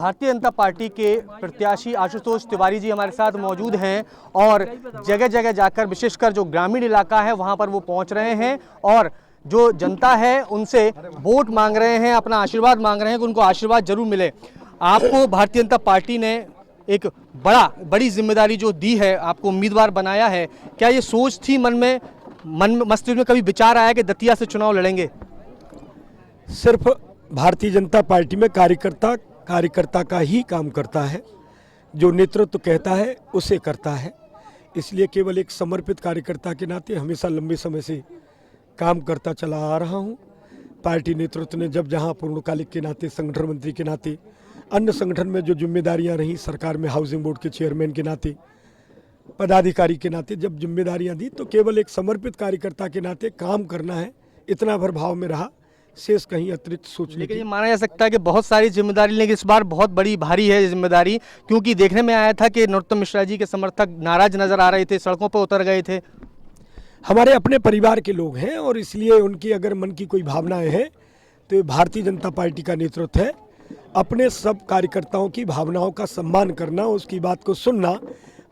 Bharatiya Janata party के प्रत्याशी आशुतोष तिवारी जी हमारे साथ मौजूद हैं और जगह जगह जाकर विशेषकर जो ग्रामीण इलाका है वहां पर वो पहुंच रहे हैं और जो जनता है उनसे वोट मांग रहे हैं, अपना आशीर्वाद मांग रहे हैं कि उनको आशीर्वाद जरूर मिले। आपको भारतीय जनता पार्टी ने एक बड़ी जिम्मेदारी जो दी है, आपको उम्मीदवार बनाया है, क्या ये सोच थी मन में मस्तिष्क में कभी विचार आया कि दतिया से चुनाव लड़ेंगे? सिर्फ भारतीय जनता पार्टी में कार्यकर्ता का ही काम करता है, जो नेतृत्व कहता है उसे करता है। इसलिए केवल एक समर्पित कार्यकर्ता के नाते हमेशा लंबे समय से काम करता चला आ रहा हूं। पार्टी नेतृत्व ने जब जहां पूर्णकालिक के नाते, संगठन मंत्री के नाते, अन्य संगठन में जो जिम्मेदारियां रहीं, सरकार में हाउसिंग बोर्ड के चेयरमैन के नाते, पदाधिकारी के नाते जब जिम्मेदारियां दी तो केवल एक समर्पित कार्यकर्ता के नाते काम करना है, इतना भर भाव में रहा, शेष कहीं अतिरिक्त सोच। लेकिन ये माना जा सकता है कि बहुत सारी जिम्मेदारी, लेकिन इस बार बहुत बड़ी भारी है जिम्मेदारी, क्योंकि देखने में आया था कि नरोत्तम मिश्रा जी के समर्थक नाराज नजर आ रहे थे, सड़कों पर उतर गए थे। हमारे अपने परिवार के लोग हैं और इसलिए उनकी अगर मन की कोई भावनाएं हैं तो ये भारतीय जनता पार्टी का नेतृत्व है। अपने सब कार्यकर्ताओं की भावनाओं का सम्मान करना, उसकी बात को सुनना,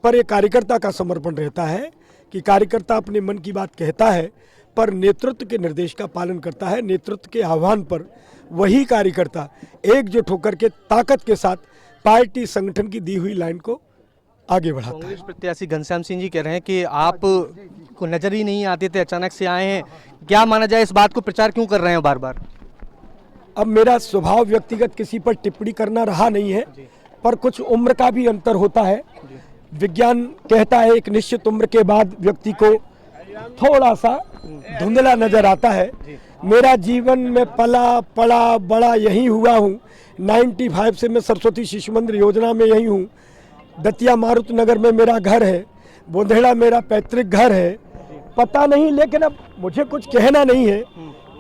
पर एक कार्यकर्ता का समर्पण रहता है कि कार्यकर्ता अपने मन की बात कहता है पर नेतृत्व के निर्देश का पालन करता है। नेतृत्व के आह्वान पर वही कार्यकर्ता एकजुट होकर के ताकत के साथ पार्टी संगठन की दी हुई लाइन को आगे बढ़ाता है। कांग्रेस प्रत्याशी घनश्याम सिंह जी कह रहे हैं कि आप को नजर ही नहीं आते थे, अचानक से आए हैं, क्या माना जाए इस बात को, प्रचार क्यों कर रहे हैं बार बार? अब मेरा स्वभाव व्यक्तिगत किसी पर टिप्पणी करना रहा नहीं है, पर कुछ उम्र का भी अंतर होता है। विज्ञान कहता है एक निश्चित उम्र के बाद व्यक्ति को थोड़ा सा धुंधला नजर आता है। मेरा जीवन में पला पड़ा बड़ा यही हुआ हूँ। 95 से मैं सरस्वती शिशु मंदिर योजना में यही हूँ। दतिया मारुत नगर में मेरा घर है, बोंदेड़ा मेरा पैतृक घर है। पता नहीं, लेकिन अब मुझे कुछ कहना नहीं है।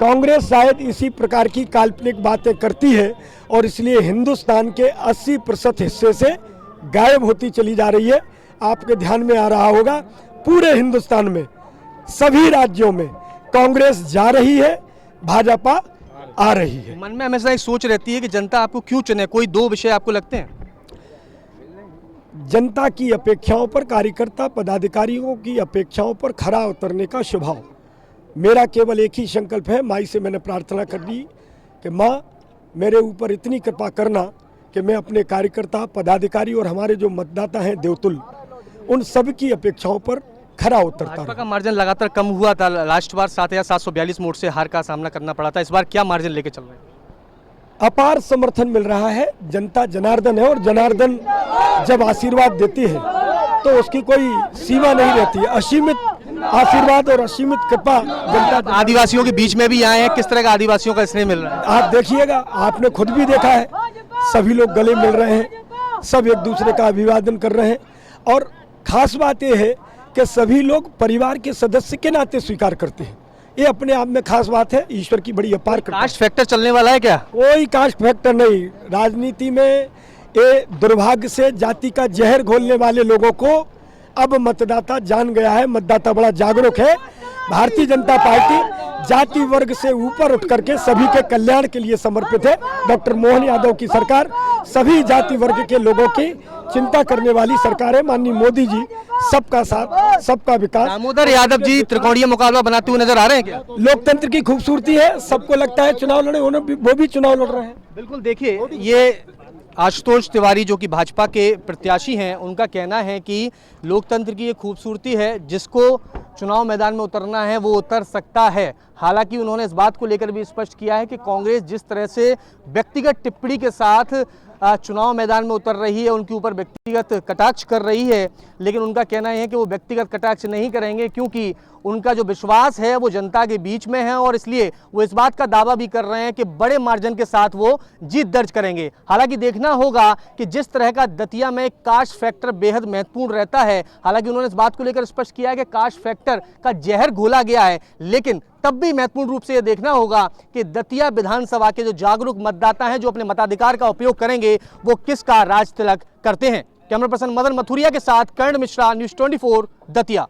कांग्रेस शायद इसी प्रकार की काल्पनिक बातें करती है और इसलिए हिंदुस्तान के 80% हिस्से से गायब होती चली जा रही है। आपके ध्यान में आ रहा होगा, पूरे हिंदुस्तान में सभी राज्यों में कांग्रेस जा रही है, भाजपा आ रही है। मन में हमेशा एक सोच रहती है कि जनता आपको क्यों चुने, कोई दो विषय आपको लगते हैं? जनता की अपेक्षाओं पर, कार्यकर्ता पदाधिकारियों की अपेक्षाओं पर खरा उतरने का स्वभाव मेरा केवल एक ही संकल्प है। माई से मैंने प्रार्थना कर दी कि माँ मेरे ऊपर इतनी कृपा करना कि मैं अपने कार्यकर्ता, पदाधिकारी और हमारे जो मतदाता हैं देवतुल, उन सब की अपेक्षाओं पर खरा उतरता। भाजपा का मार्जिन लगातार कम हुआ था, लास्ट बार 7,742 वोट से हार का सामना करना पड़ा था। इस बार क्या मार्जिन लेके चल रहे हैं? अपार समर्थन मिल रहा है। जनता जनार्दन है और जनार्दन जब आशीर्वाद देती है तो उसकी कोई सीमा नहीं रहती है। असीमित आशीर्वाद और असीमित कृपा जनता। आदिवासियों के बीच में भी आए हैं, किस तरह का आदिवासियों का स्नेह मिल रहा है? आप देखिएगा, आपने खुद भी देखा है, सभी लोग गले मिल रहे हैं, सब एक दूसरे का अभिवादन कर रहे हैं और खास बात यह है कि सभी लोग परिवार के सदस्य के नाते स्वीकार करते हैं। ये अपने आप में खास बात है, ईश्वर की बड़ी अपार कृपा। कास्ट फैक्टर चलने वाला है क्या? कोई कास्ट फैक्टर नहीं। राजनीति में ये दुर्भाग्य से जाति का जहर घोलने वाले लोगों को अब मतदाता जान गया है। मतदाता बड़ा जागरूक है। भारतीय जनता पार्टी जाति वर्ग से ऊपर उठ करके सभी के कल्याण के लिए समर्पित है। डॉक्टर मोहन यादव की सरकार सभी जाति वर्ग के लोगों की चिंता करने वाली सरकार है। माननीय मोदी जी सबका साथ, सबका विकास। दामोदर यादव जी त्रिकोणीय मुकाबला बनाते हुए नजर आ रहे हैं क्या? लोकतंत्र की खूबसूरती है, सबको लगता है चुनाव लड़े, वो भी चुनाव लड़ रहे हैं। बिल्कुल, देखिए ये आशुतोष तिवारी जो कि भाजपा के प्रत्याशी हैं, उनका कहना है कि लोकतंत्र की ये खूबसूरती है, जिसको चुनाव मैदान में उतरना है वो उतर सकता है। हालांकि उन्होंने इस बात को लेकर भी स्पष्ट किया है कि कांग्रेस जिस तरह से व्यक्तिगत टिप्पणी के साथ चुनाव मैदान में उतर रही है, उनके ऊपर व्यक्तिगत कटाक्ष कर रही है, लेकिन उनका कहना है कि वो व्यक्तिगत कटाक्ष नहीं करेंगे, क्योंकि उनका जो विश्वास है वो जनता के बीच में है और इसलिए वो इस बात का दावा भी कर रहे हैं कि बड़े मार्जिन के साथ वो जीत दर्ज करेंगे। हालांकि देखना होगा कि जिस तरह का दतिया में कास्ट फैक्टर बेहद महत्वपूर्ण रहता है। हालांकि उन्होंने इस बात को लेकर स्पष्ट किया है कि कास्ट फैक्टर का जहर घोला गया है, लेकिन तब भी महत्वपूर्ण रूप से ये देखना होगा कि दतिया विधानसभा के जो जागरूक मतदाता हैं, जो अपने मताधिकार का उपयोग करेंगे, वो किसका राज तिलक करते हैं। कैमरा पर्सन मदन मथुरिया के साथ कर्ण मिश्रा, न्यूज़ 24 दतिया।